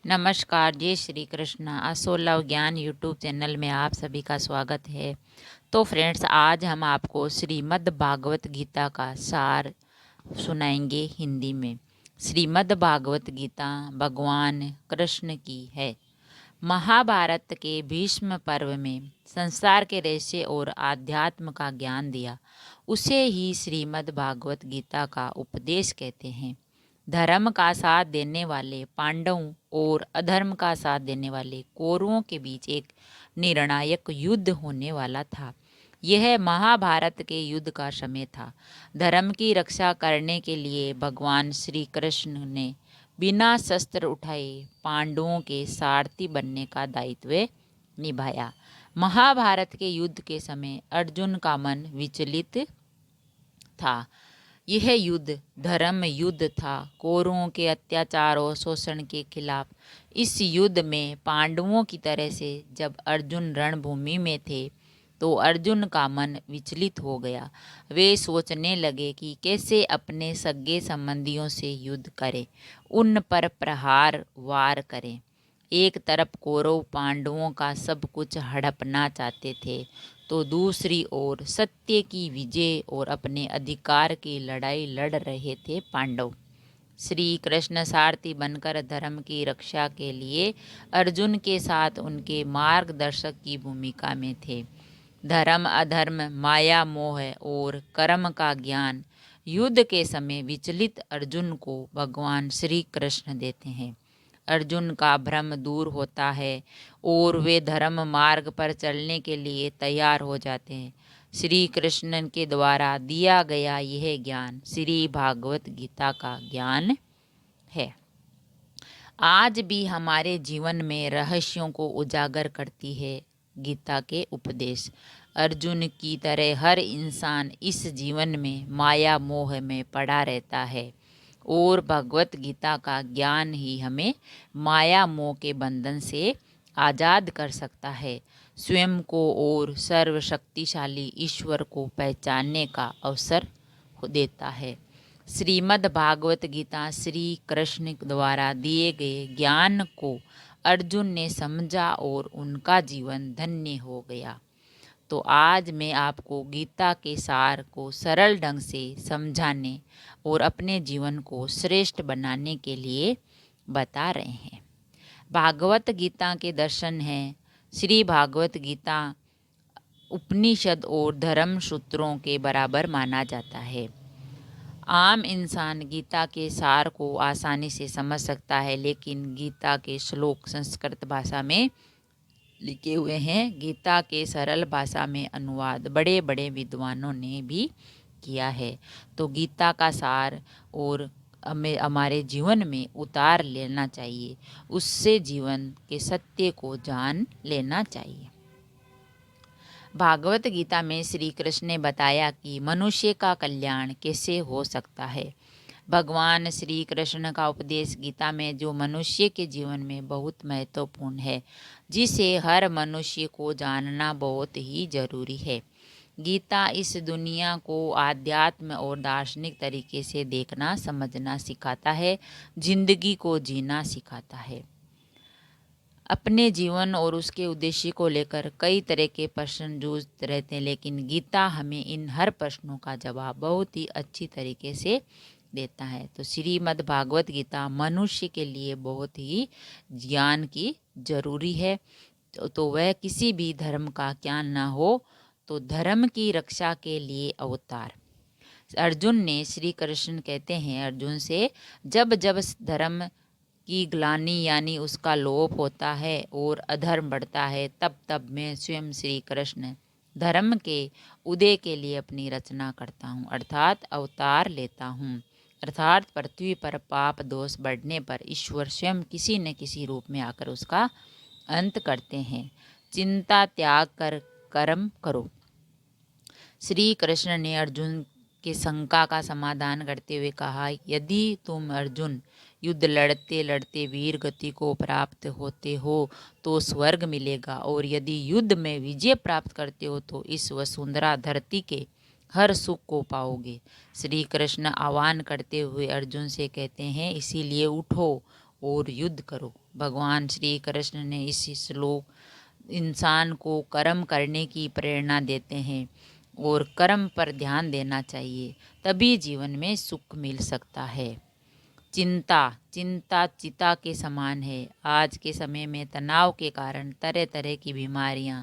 नमस्कार, जय श्री कृष्ण। असोलव ज्ञान यूट्यूब चैनल में आप सभी का स्वागत है। तो फ्रेंड्स, आज हम आपको श्रीमद् भागवत गीता का सार सुनाएंगे हिंदी में। श्रीमद् भागवत गीता भगवान कृष्ण की है। महाभारत के भीष्म पर्व में संसार के रहस्य और आध्यात्म का ज्ञान दिया, उसे ही श्रीमद् भागवत गीता का उपदेश कहते हैं। धर्म का साथ देने वाले पांडवों और अधर्म का साथ देने वाले कौरवों के बीच एक निर्णायक युद्ध होने वाला था। यह महाभारत के युद्ध का समय था। धर्म की रक्षा करने के लिए भगवान श्री कृष्ण ने बिना शस्त्र उठाए पांडवों के सारथी बनने का दायित्व निभाया। महाभारत के युद्ध के समय अर्जुन का मन विचलित था। यह युद्ध धर्म युद्ध था, कौरवों के अत्याचार और शोषण के खिलाफ। इस युद्ध में पांडवों की तरह से जब अर्जुन रणभूमि में थे तो अर्जुन का मन विचलित हो गया। वे सोचने लगे कि कैसे अपने सगे संबंधियों से युद्ध करें, उन पर प्रहार वार करें। एक तरफ कौरव पांडवों का सब कुछ हड़पना चाहते थे, तो दूसरी ओर सत्य की विजय और अपने अधिकार की लड़ाई लड़ रहे थे पांडव। श्री कृष्ण सारथी बनकर धर्म की रक्षा के लिए अर्जुन के साथ उनके मार्गदर्शक की भूमिका में थे। धर्म अधर्म, माया मोह और कर्म का ज्ञान युद्ध के समय विचलित अर्जुन को भगवान श्री कृष्ण देते हैं। अर्जुन का भ्रम दूर होता है और वे धर्म मार्ग पर चलने के लिए तैयार हो जाते हैं। श्री कृष्ण के द्वारा दिया गया यह ज्ञान श्री भागवत गीता का ज्ञान है। आज भी हमारे जीवन में रहस्यों को उजागर करती है गीता के उपदेश। अर्जुन की तरह हर इंसान इस जीवन में माया मोह में पड़ा रहता है और भगवत गीता का ज्ञान ही हमें माया मोह के बंधन से आज़ाद कर सकता है, स्वयं को और सर्वशक्तिशाली ईश्वर को पहचानने का अवसर देता है। श्रीमद् भागवत गीता श्री कृष्ण द्वारा दिए गए ज्ञान को अर्जुन ने समझा और उनका जीवन धन्य हो गया। तो आज मैं आपको गीता के सार को सरल ढंग से समझाने और अपने जीवन को श्रेष्ठ बनाने के लिए बता रहे हैं। भागवत गीता के दर्शन हैं। श्री भागवत गीता उपनिषद और धर्म सूत्रों के बराबर माना जाता है। आम इंसान गीता के सार को आसानी से समझ सकता है, लेकिन गीता के श्लोक संस्कृत भाषा में लिखे हुए हैं। गीता के सरल भाषा में अनुवाद बड़े बड़े विद्वानों ने भी किया है। तो गीता का सार और हमें हमारे जीवन में उतार लेना चाहिए, उससे जीवन के सत्य को जान लेना चाहिए। भागवत गीता में श्री कृष्ण ने बताया कि मनुष्य का कल्याण कैसे हो सकता है। भगवान श्री कृष्ण का उपदेश गीता में जो मनुष्य के जीवन में बहुत महत्वपूर्ण है, जिसे हर मनुष्य को जानना बहुत ही जरूरी है। गीता इस दुनिया को आध्यात्म और दार्शनिक तरीके से देखना समझना सिखाता है, जिंदगी को जीना सिखाता है। अपने जीवन और उसके उद्देश्य को लेकर कई तरह के प्रश्न जूझते रहते हैं, लेकिन गीता हमें इन हर प्रश्नों का जवाब बहुत ही अच्छी तरीके से देता है। तो श्रीमद् भागवत गीता मनुष्य के लिए बहुत ही ज्ञान की जरूरी है। तो वह किसी भी धर्म का ज्ञान ना हो, तो धर्म की रक्षा के लिए अवतार। अर्जुन ने श्री कृष्ण कहते हैं अर्जुन से, जब जब धर्म की ग्लानि यानी उसका लोप होता है और अधर्म बढ़ता है, तब तब मैं स्वयं श्री कृष्ण धर्म के उदय के लिए अपनी रचना करता हूँ, अर्थात अवतार लेता हूँ। अर्थात पृथ्वी पर पाप दोष बढ़ने पर ईश्वर स्वयं किसी न किसी रूप में आकर उसका अंत करते हैं। चिंता त्याग कर कर्म करो। श्री कृष्ण ने अर्जुन के शंका का समाधान करते हुए कहा, यदि तुम अर्जुन युद्ध लड़ते लड़ते वीर गति को प्राप्त होते हो तो स्वर्ग मिलेगा, और यदि युद्ध में विजय प्राप्त करते हो तो इस वसुंधरा धरती के हर सुख को पाओगे। श्री कृष्ण आह्वान करते हुए अर्जुन से कहते हैं, इसीलिए उठो और युद्ध करो। भगवान श्री कृष्ण ने इस श्लोक इंसान को कर्म करने की प्रेरणा देते हैं और कर्म पर ध्यान देना चाहिए, तभी जीवन में सुख मिल सकता है। चिंता चिंता चिता के समान है। आज के समय में तनाव के कारण तरह तरह की बीमारियां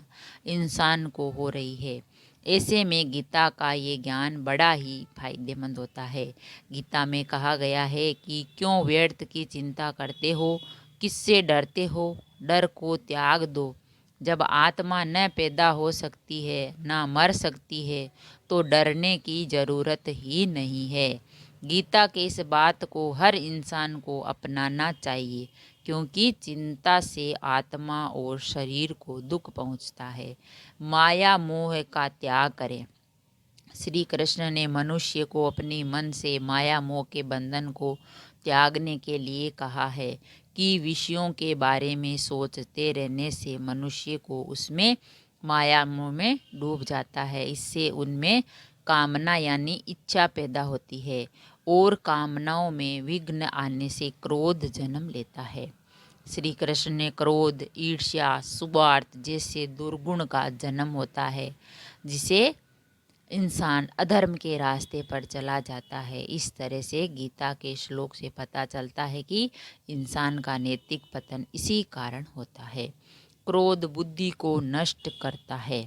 इंसान को हो रही है। ऐसे में गीता का ये ज्ञान बड़ा ही फायदेमंद होता है। गीता में कहा गया है कि क्यों व्यर्थ की चिंता करते हो, किससे डरते हो, डर को त्याग दो। जब आत्मा न पैदा हो सकती है न मर सकती है तो डरने की ज़रूरत ही नहीं है। गीता के इस बात को हर इंसान को अपनाना चाहिए, क्योंकि चिंता से आत्मा और शरीर को दुख पहुंचता है। माया मोह का त्याग करें। श्री कृष्ण ने मनुष्य को अपने मन से माया मोह के बंधन को त्यागने के लिए कहा है कि विषयों के बारे में सोचते रहने से मनुष्य को उसमें माया मोह में डूब जाता है। इससे उनमें कामना यानी इच्छा पैदा होती है और कामनाओं में विघ्न आने से क्रोध जन्म लेता है। श्री कृष्ण ने क्रोध, ईर्ष्या, स्वार्थ जैसे दुर्गुण का जन्म होता है, जिसे इंसान अधर्म के रास्ते पर चला जाता है। इस तरह से गीता के श्लोक से पता चलता है कि इंसान का नैतिक पतन इसी कारण होता है। क्रोध बुद्धि को नष्ट करता है।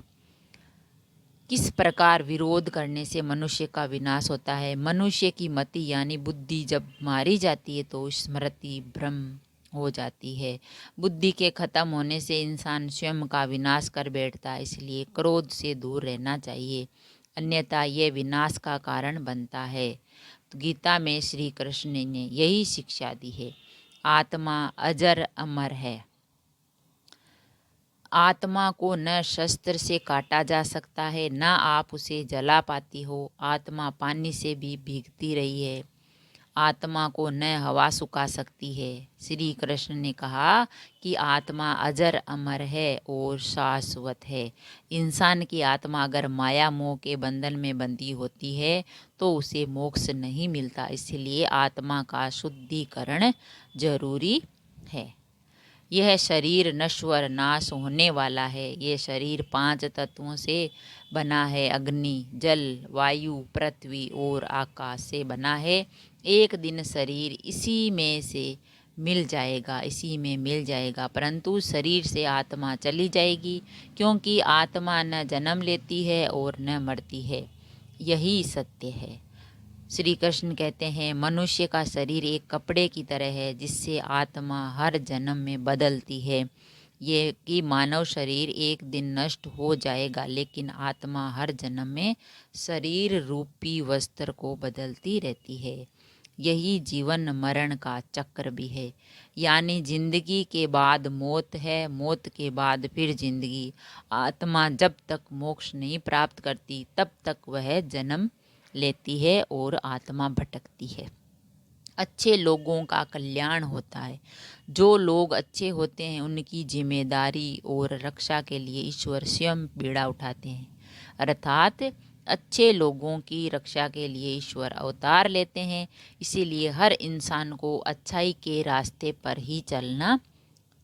किस प्रकार विरोध करने से मनुष्य का विनाश होता है? मनुष्य की मति यानी बुद्धि जब मारी जाती है तो स्मृति भ्रम हो जाती है। बुद्धि के खत्म होने से इंसान स्वयं का विनाश कर बैठता है। इसलिए क्रोध से दूर रहना चाहिए, अन्यथा ये विनाश का कारण बनता है। तो गीता में श्री कृष्ण ने यही शिक्षा दी है। आत्मा अजर अमर है। आत्मा को न शस्त्र से काटा जा सकता है, न आप उसे जला पाती हो। आत्मा पानी से भी भीगती रही है। आत्मा को न हवा सुखा सकती है। श्री कृष्ण ने कहा कि आत्मा अजर अमर है और शाश्वत है। इंसान की आत्मा अगर माया मोह के बंधन में बंधी होती है तो उसे मोक्ष नहीं मिलता। इसलिए आत्मा का शुद्धिकरण जरूरी है। यह शरीर नश्वर नाश होने वाला है। यह शरीर 5 तत्वों से बना है। अग्नि, जल, वायु, पृथ्वी और आकाश से बना है। एक दिन शरीर इसी में मिल जाएगा, परंतु शरीर से आत्मा चली जाएगी, क्योंकि आत्मा न जन्म लेती है और न मरती है। यही सत्य है। श्री कृष्ण कहते हैं मनुष्य का शरीर एक कपड़े की तरह है, जिससे आत्मा हर जन्म में बदलती है। ये कि मानव शरीर एक दिन नष्ट हो जाएगा, लेकिन आत्मा हर जन्म में शरीर रूपी वस्त्र को बदलती रहती है। यही जीवन मरण का चक्र भी है, यानी जिंदगी के बाद मौत है, मौत के बाद फिर जिंदगी। आत्मा जब तक मोक्ष नहीं प्राप्त करती तब तक वह जन्म लेती है और आत्मा भटकती है। अच्छे लोगों का कल्याण होता है। जो लोग अच्छे होते हैं उनकी जिम्मेदारी और रक्षा के लिए ईश्वर स्वयं बीड़ा उठाते हैं, अर्थात अच्छे लोगों की रक्षा के लिए ईश्वर अवतार लेते हैं। इसीलिए हर इंसान को अच्छाई के रास्ते पर ही चलना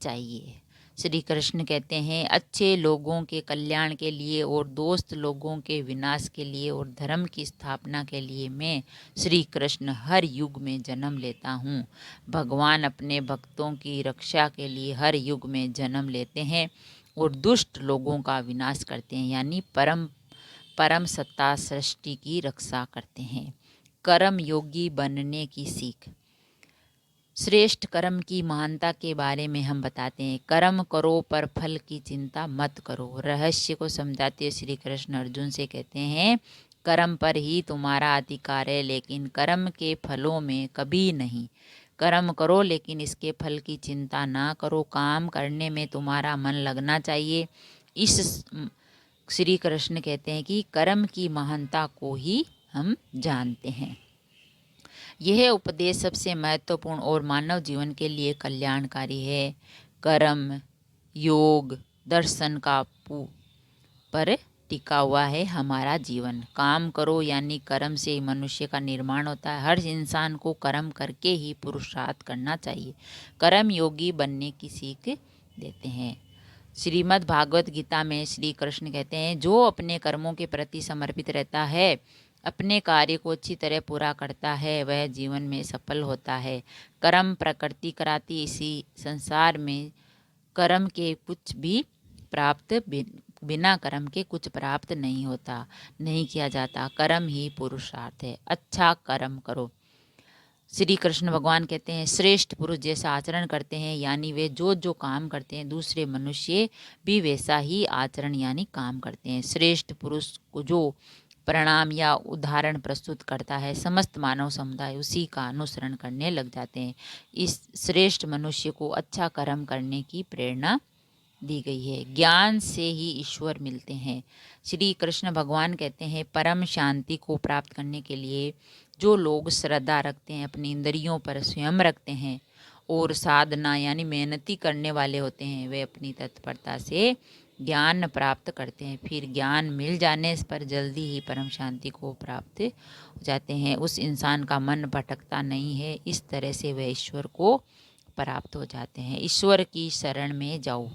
चाहिए। श्री कृष्ण कहते हैं अच्छे लोगों के कल्याण के लिए और दोस्त लोगों के विनाश के लिए और धर्म की स्थापना के लिए मैं श्री कृष्ण हर युग में जन्म लेता हूँ। भगवान अपने भक्तों की रक्षा के लिए हर युग में जन्म लेते हैं और दुष्ट लोगों का विनाश करते हैं, यानी परम सत्ता सृष्टि की रक्षा करते हैं। कर्म योगी बनने की सीख। श्रेष्ठ कर्म की महानता के बारे में हम बताते हैं। कर्म करो पर फल की चिंता मत करो। रहस्य को समझाते श्री कृष्ण अर्जुन से कहते हैं कर्म पर ही तुम्हारा अधिकार है, लेकिन कर्म के फलों में कभी नहीं। कर्म करो लेकिन इसके फल की चिंता ना करो। काम करने में तुम्हारा मन लगना चाहिए। इस श्री कृष्ण कहते हैं कि कर्म की महानता को ही हम जानते हैं। यह उपदेश सबसे महत्वपूर्ण और मानव जीवन के लिए कल्याणकारी है। कर्म योग दर्शन का पर टिका हुआ है हमारा जीवन। काम करो यानी कर्म से मनुष्य का निर्माण होता है। हर इंसान को कर्म करके ही पुरुषार्थ करना चाहिए। कर्म योगी बनने की सीख देते हैं। श्रीमद् भागवत गीता में श्री कृष्ण कहते हैं, जो अपने कर्मों के प्रति समर्पित रहता है, अपने कार्य को अच्छी तरह पूरा करता है, वह जीवन में सफल होता है। कर्म प्रकृति कराती, इसी संसार में कर्म के कुछ भी प्राप्त बिना कर्म के कुछ प्राप्त नहीं होता, नहीं किया जाता। कर्म ही पुरुषार्थ है। अच्छा कर्म करो। श्री कृष्ण भगवान कहते हैं, श्रेष्ठ पुरुष जैसा आचरण करते हैं, यानी वे जो जो काम करते हैं दूसरे मनुष्य भी वैसा ही आचरण यानी काम करते हैं। श्रेष्ठ पुरुष को जो प्रणाम या उदाहरण प्रस्तुत करता है, समस्त मानव समुदाय उसी का अनुसरण करने लग जाते हैं। इस श्रेष्ठ मनुष्य को अच्छा कर्म करने की प्रेरणा दी गई है। ज्ञान से ही ईश्वर मिलते हैं। श्री कृष्ण भगवान कहते हैं, परम शांति को प्राप्त करने के लिए जो लोग श्रद्धा रखते हैं, अपनी इंद्रियों पर स्वयं रखते हैं और साधना यानी मेहनती करने वाले होते हैं, वे अपनी तत्परता से ज्ञान प्राप्त करते हैं। फिर ज्ञान मिल जाने पर जल्दी ही परम शांति को प्राप्त हो जाते हैं। उस इंसान का मन भटकता नहीं है। इस तरह से वे ईश्वर को प्राप्त हो जाते हैं। ईश्वर की शरण में जाओ।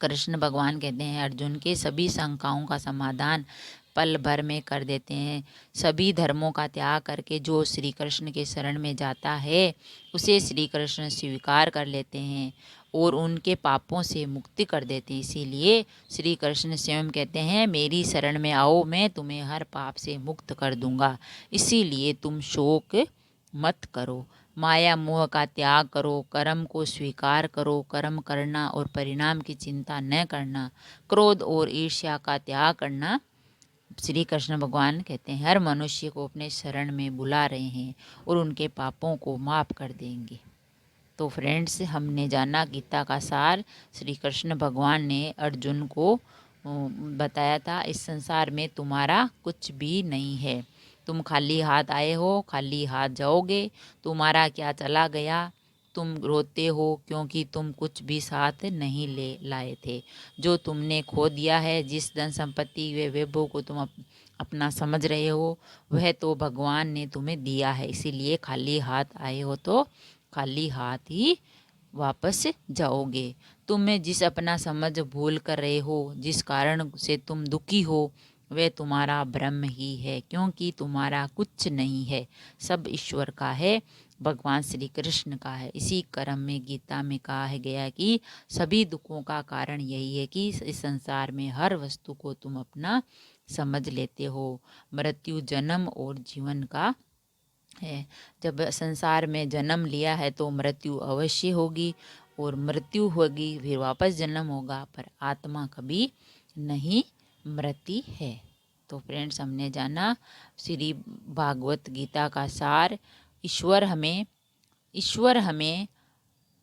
कृष्ण भगवान कहते हैं, अर्जुन के सभी शंकाओं का समाधान पल भर में कर देते हैं। सभी धर्मों का त्याग करके जो श्री कृष्ण के शरण में जाता है, उसे श्री कृष्ण स्वीकार कर लेते हैं और उनके पापों से मुक्ति कर देते हैं। इसीलिए श्री कृष्ण स्वयं कहते हैं, मेरी शरण में आओ, मैं तुम्हें हर पाप से मुक्त कर दूंगा। इसीलिए तुम शोक मत करो, माया मोह का त्याग करो, कर्म को स्वीकार करो। कर्म करना और परिणाम की चिंता न करना, क्रोध और ईर्ष्या का त्याग करना। श्री कृष्ण भगवान कहते हैं, हर मनुष्य को अपने शरण में बुला रहे हैं और उनके पापों को माफ़ कर देंगे। तो फ्रेंड्स, हमने जाना गीता का सार। श्री कृष्ण भगवान ने अर्जुन को बताया था, इस संसार में तुम्हारा कुछ भी नहीं है। तुम खाली हाथ आए हो, खाली हाथ जाओगे। तुम्हारा क्या चला गया? तुम रोते हो क्योंकि तुम कुछ भी साथ नहीं ले लाए थे। जो तुमने खो दिया है, जिस धन संपत्ति व वैभव को तुम अपना समझ रहे हो, वह तो भगवान ने तुम्हें दिया है। इसीलिए खाली हाथ आए हो तो खाली हाथ ही वापस जाओगे। तुम्हें जिस अपना समझ भूल कर रहे हो, जिस कारण से तुम दुखी हो, वह तुम्हारा भ्रम ही है, क्योंकि तुम्हारा कुछ नहीं है, सब ईश्वर का है, भगवान श्री कृष्ण का है। इसी कर्म में गीता में कहा है गया है कि सभी दुखों का कारण यही है कि इस संसार में हर वस्तु को तुम अपना समझ लेते हो। मृत्यु जन्म और जीवन का है। जब संसार में जन्म लिया है तो मृत्यु अवश्य होगी, और मृत्यु होगी फिर वापस जन्म होगा, पर आत्मा कभी नहीं मरती है। तो फ्रेंड्स, हमने जाना श्री भागवत गीता का सार। ईश्वर हमें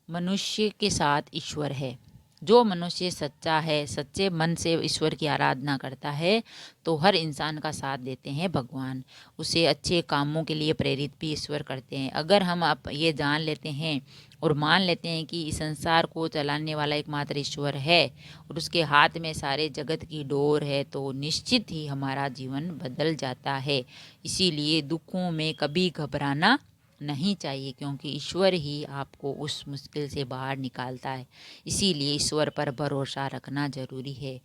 मनुष्य के साथ ईश्वर है। जो मनुष्य सच्चा है, सच्चे मन से ईश्वर की आराधना करता है, तो हर इंसान का साथ देते हैं भगवान। उसे अच्छे कामों के लिए प्रेरित भी ईश्वर करते हैं। अगर हम आप ये जान लेते हैं और मान लेते हैं कि इस संसार को चलाने वाला एकमात्र ईश्वर है और उसके हाथ में सारे जगत की डोर है, तो निश्चित ही हमारा जीवन बदल जाता है। इसीलिए दुखों में कभी घबराना नहीं चाहिए, क्योंकि ईश्वर ही आपको उस मुश्किल से बाहर निकालता है। इसीलिए ईश्वर पर भरोसा रखना जरूरी है।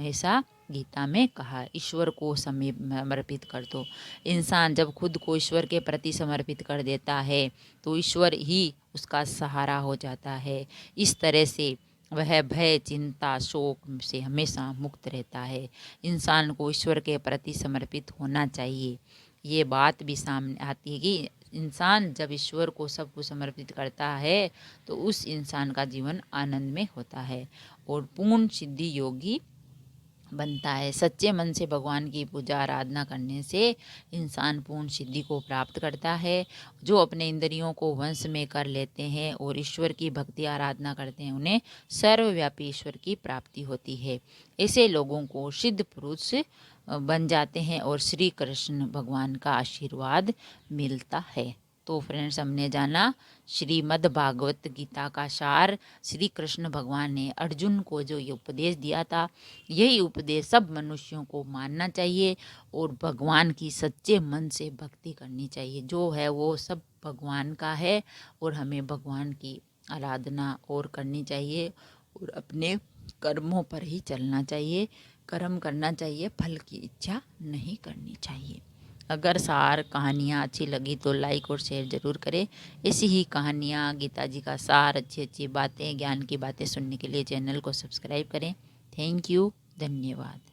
ऐसा गीता में कहा, ईश्वर को समर्पित कर दो। इंसान जब खुद को ईश्वर के प्रति समर्पित कर देता है तो ईश्वर ही उसका सहारा हो जाता है। इस तरह से वह भय, चिंता, शोक से हमेशा मुक्त रहता है। इंसान को ईश्वर के प्रति समर्पित होना चाहिए। ये बात भी सामने आती है कि इंसान जब ईश्वर को सब कुछ समर्पित करता है तो उस इंसान का जीवन आनंद में होता है और पूर्ण सिद्धि योगी बनता है। सच्चे मन से भगवान की पूजा आराधना करने से इंसान पूर्ण सिद्धि को प्राप्त करता है। जो अपने इंद्रियों को वश में कर लेते हैं और ईश्वर की भक्ति आराधना करते हैं, उन्हें सर्वव्यापी ईश्वर की प्राप्ति होती है। ऐसे लोगों को सिद्ध पुरुष बन जाते हैं और श्री कृष्ण भगवान का आशीर्वाद मिलता है। तो फ्रेंड्स, हमने जाना श्रीमद् भागवत गीता का सार। श्री कृष्ण भगवान ने अर्जुन को जो ये उपदेश दिया था, यही उपदेश सब मनुष्यों को मानना चाहिए और भगवान की सच्चे मन से भक्ति करनी चाहिए। जो है वो सब भगवान का है और हमें भगवान की आराधना और करनी चाहिए और अपने कर्मों पर ही चलना चाहिए। कर्म करना चाहिए, फल की इच्छा नहीं करनी चाहिए। अगर सार कहानियाँ अच्छी लगी तो लाइक और शेयर ज़रूर करें। ऐसी ही कहानियाँ, गीता जी का सार, अच्छी अच्छी बातें, ज्ञान की बातें सुनने के लिए चैनल को सब्सक्राइब करें। थैंक यू, धन्यवाद।